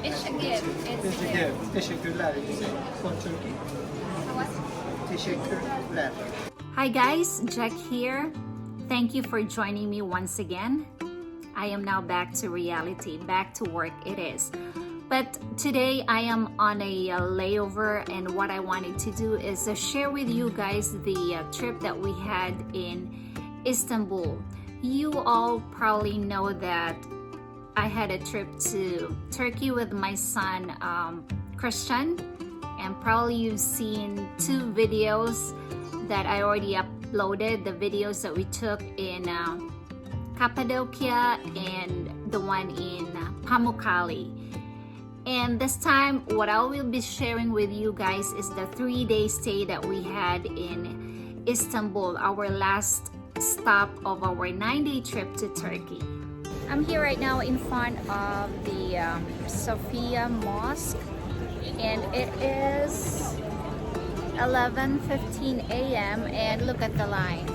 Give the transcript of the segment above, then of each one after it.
It's a gift. It's a gift. Teşekkürler. From Turkey. What? Teşekkürler. Hi guys, Jack here. Thank you for joining me once again. I am now back to reality, back to work it is. But today I am on a layover, and what I wanted to do is share with you guys the trip that we had in Istanbul. You all probably know that I had a trip to Turkey with my son Christian, and probably you've seen two videos that I already uploaded, the videos that we took in Cappadocia and the one in Pamukkale. And this time what I will be sharing with you guys is the 3-day stay that we had in Istanbul, our last stop of our 9-day trip to Turkey. I'm here right now in front of the Sophia Mosque, and it is 11:15 a.m. and look at the line.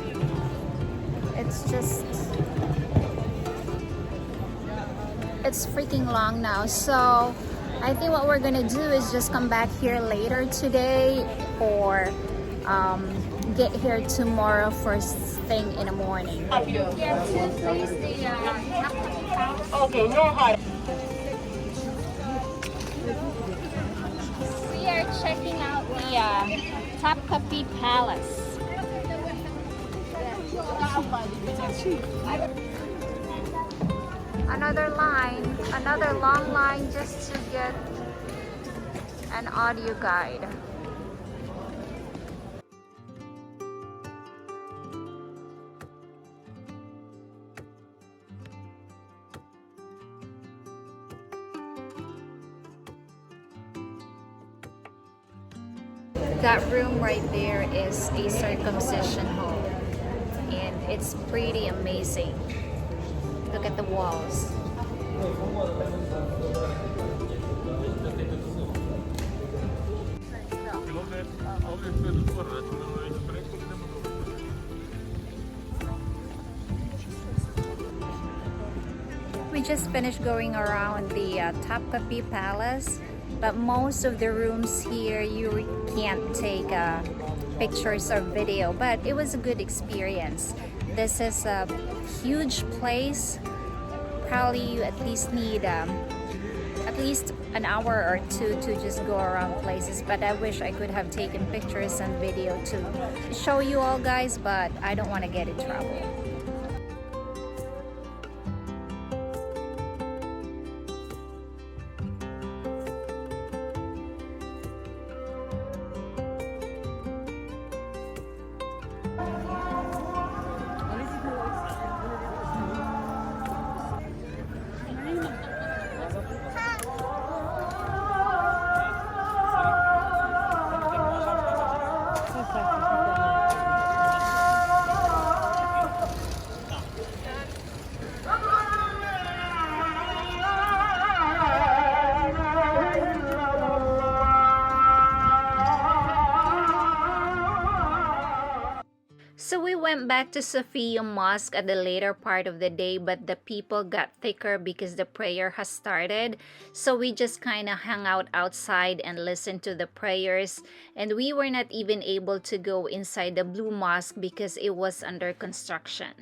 It's freaking long now. So I think what we're gonna do is just come back here later today, or get here tomorrow first thing in the morning. Yeah, please, the Okay, no hard. We are checking out the Topkapi Palace. Another line, another long line just to get an audio guide. That room right there is a circumcision home, and it's pretty amazing. Look at the walls. We just finished going around the Topkapi Palace, but most of the rooms here you can't take pictures or video, but it was a good experience. This is a huge place. Probably you at least need at least an hour or two to just go around places, but I wish I could have taken pictures and video to show you all guys, but I don't want to get in trouble. So we went back to Sophia Mosque at the later part of the day, but the people got thicker because the prayer has started. So we just kind of hung out outside and listened to the prayers. And we were not even able to go inside the Blue Mosque because it was under construction.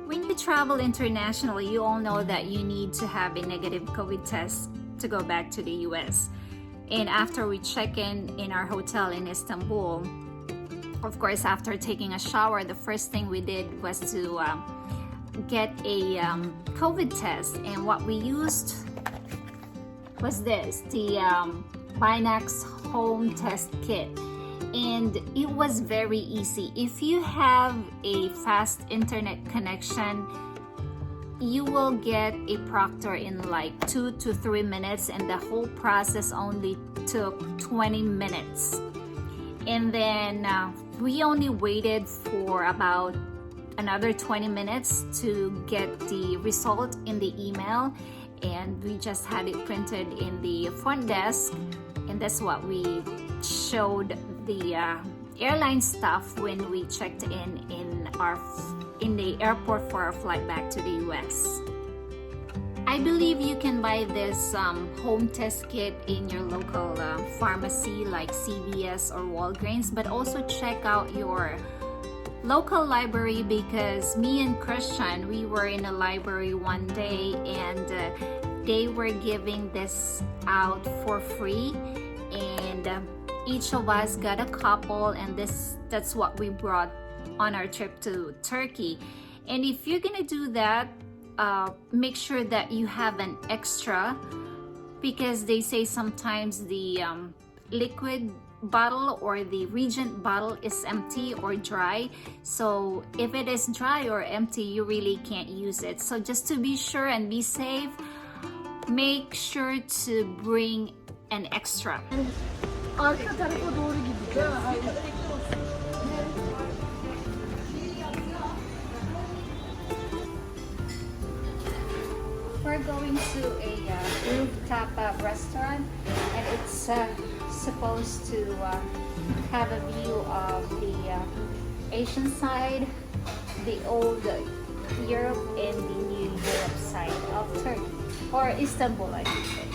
When you travel internationally, you all know that you need to have a negative COVID test to go back to the US. And after we check in our hotel in Istanbul, of course, after taking a shower, the first thing we did was to get a COVID test. And what we used was this, the Binax home test kit. And it was very easy. If you have a fast internet connection, you will get a proctor in like 2 to 3 minutes, and the whole process only took 20 minutes. And then we only waited for about another 20 minutes to get the result in the email, and we just had it printed in the front desk, and that's what we showed the airline staff when we checked in the airport for our flight back to the US. I believe you can buy this home test kit in your local pharmacy like CVS or Walgreens, but also check out your local library, because me and Christian, we were in a library one day and they were giving this out for free, and each of us got a couple, and that's what we brought on our trip to Turkey. And if you're gonna do that, make sure that you have an extra, because they say sometimes the liquid bottle or the Regent bottle is empty or dry. So if it is dry or empty, you really can't use it. So just to be sure and be safe, make sure to bring an extra. Arka tarafa doğru gideceğiz. We're going to a rooftop restaurant, and it's supposed to have a view of the Asian side, the old Europe, and the new Europe side of Turkey, or Istanbul, I should say.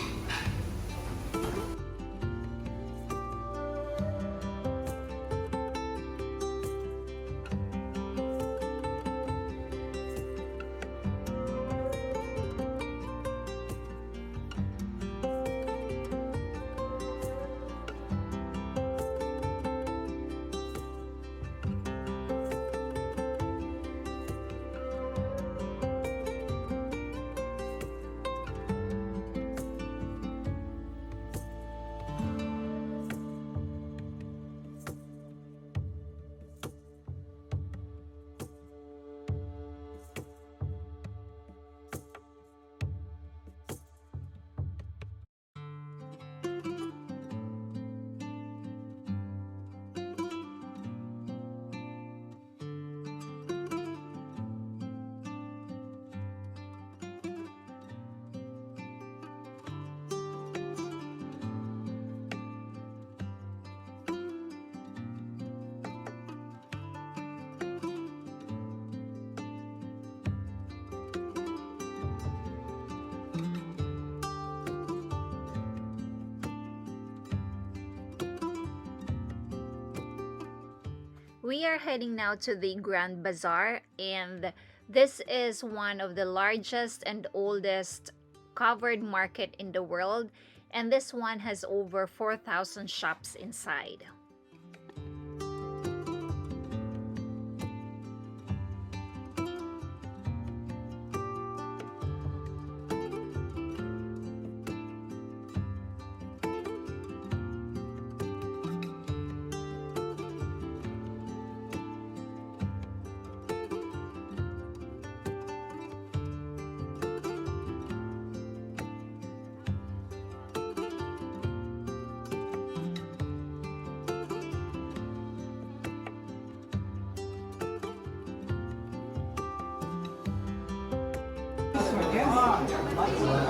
We are heading now to the Grand Bazaar, and this is one of the largest and oldest covered market in the world, and this one has over 4,000 shops inside.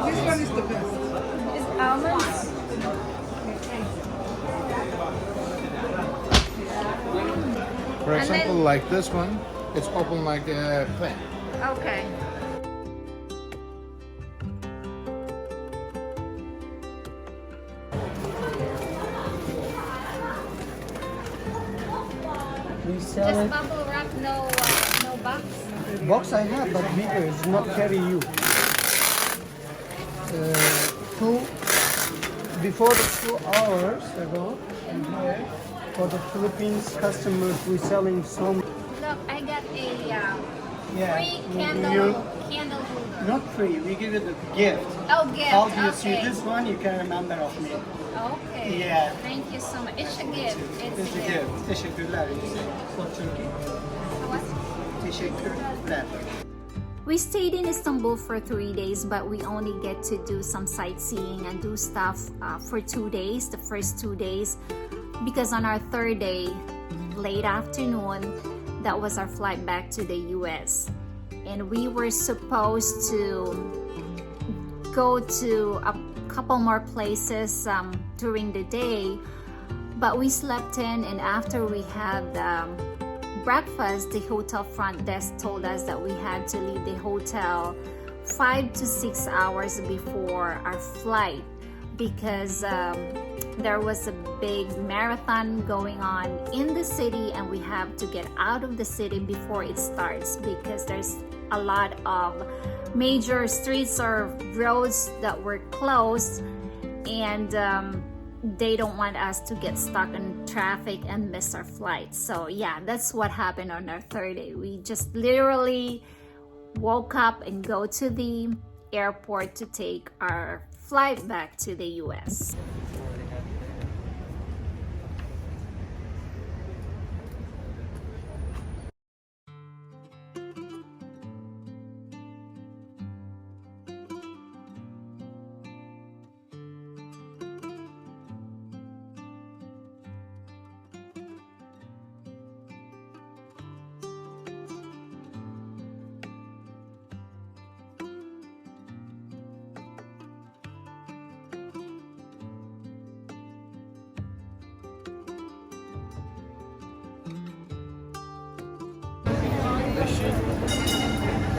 This one is the best. Is almonds? For And example, then- like this one, it's open like a plant. Okay. We sell Just it. bubble wrap, no box. Box I have, but bigger. It's not carry you. Before the 2 hours ago, here, for the Philippines customers, we selling some. Look, I got a free we candle give candle holder. not free. We give it a gift. Oh, gift. How do you see Okay. this one? You can remember of me. Okay. Yeah. Thank you so much. It's a gift. It's a gift. Teşekkürler. For Turkey. Teşekkürler. We stayed in Istanbul for 3 days, but we only get to do some sightseeing and do stuff for 2 days, the first 2 days, because on our third day, late afternoon, that was our flight back to the US. And we were supposed to go to a couple more places during the day, but we slept in, and after we had breakfast, the hotel front desk told us that we had to leave the hotel 5 to 6 hours before our flight because there was a big marathon going on in the city and we have to get out of the city before it starts because there's a lot of major streets or roads that were closed, and they don't want us to get stuck in traffic and miss our flight. So yeah, that's what happened on our third day. We just literally woke up and go to the airport to take our flight back to the US.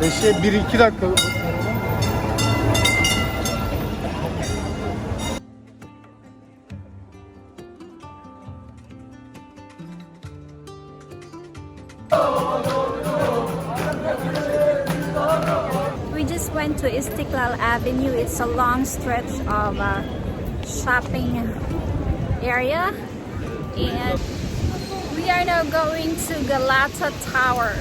Beşe 1-2 dakika. We just went to Istiklal Avenue. It's a long stretch of shopping area, and we are now going to Galata Tower.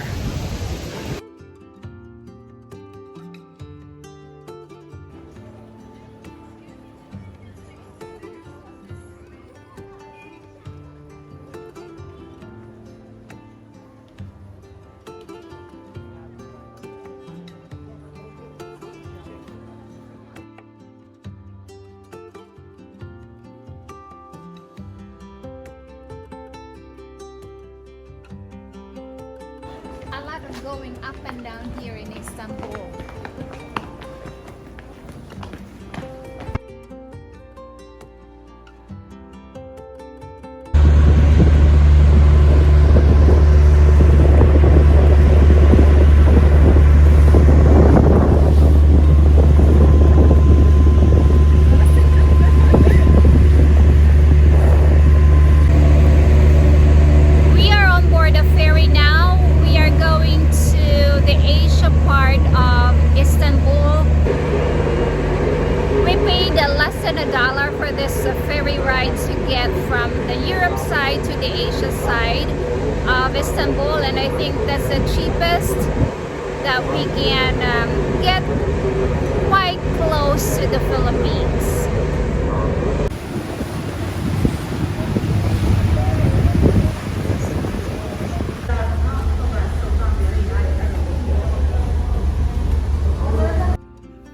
A lot of going up and down here in Istanbul. We are on board a ferry now. We are going to the Asia part of Istanbul. We paid less than $1 for this ferry ride to get from the Europe side to the Asia side of Istanbul, and I think that's the cheapest that we can get quite close to the Philippines.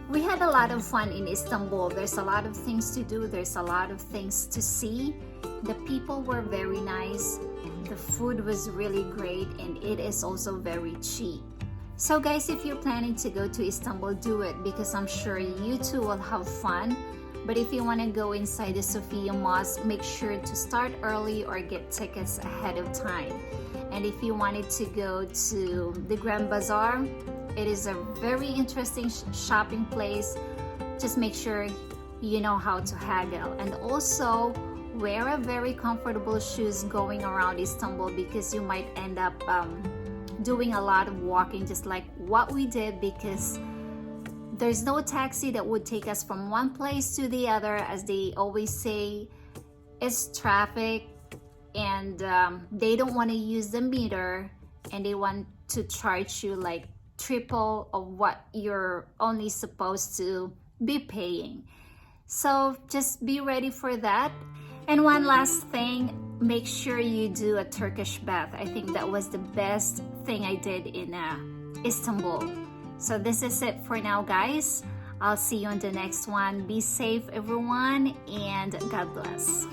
We had a lot of fun in Istanbul. There's a lot of things to do. There's a lot of things to see. The people were very nice. The food was really great, and it is also very cheap. So guys, if you're planning to go to Istanbul, do it because I'm sure you too will have fun. But if you want to go inside the Sophia Mosque, make sure to start early or get tickets ahead of time. And if you wanted to go to the Grand Bazaar, it is a very interesting shopping place. Just make sure you know how to haggle, and also wear a very comfortable shoes going around Istanbul because you might end up doing a lot of walking just like what we did, because there's no taxi that would take us from one place to the other. As they always say, it's traffic, and they don't want to use the meter, and they want to charge you like triple of what you're only supposed to be paying. So just be ready for that. And one last thing, make sure you do a Turkish bath. I think that was the best thing I did in Istanbul. So this is it for now, guys. I'll see you on the next one. Be safe, everyone, and God bless.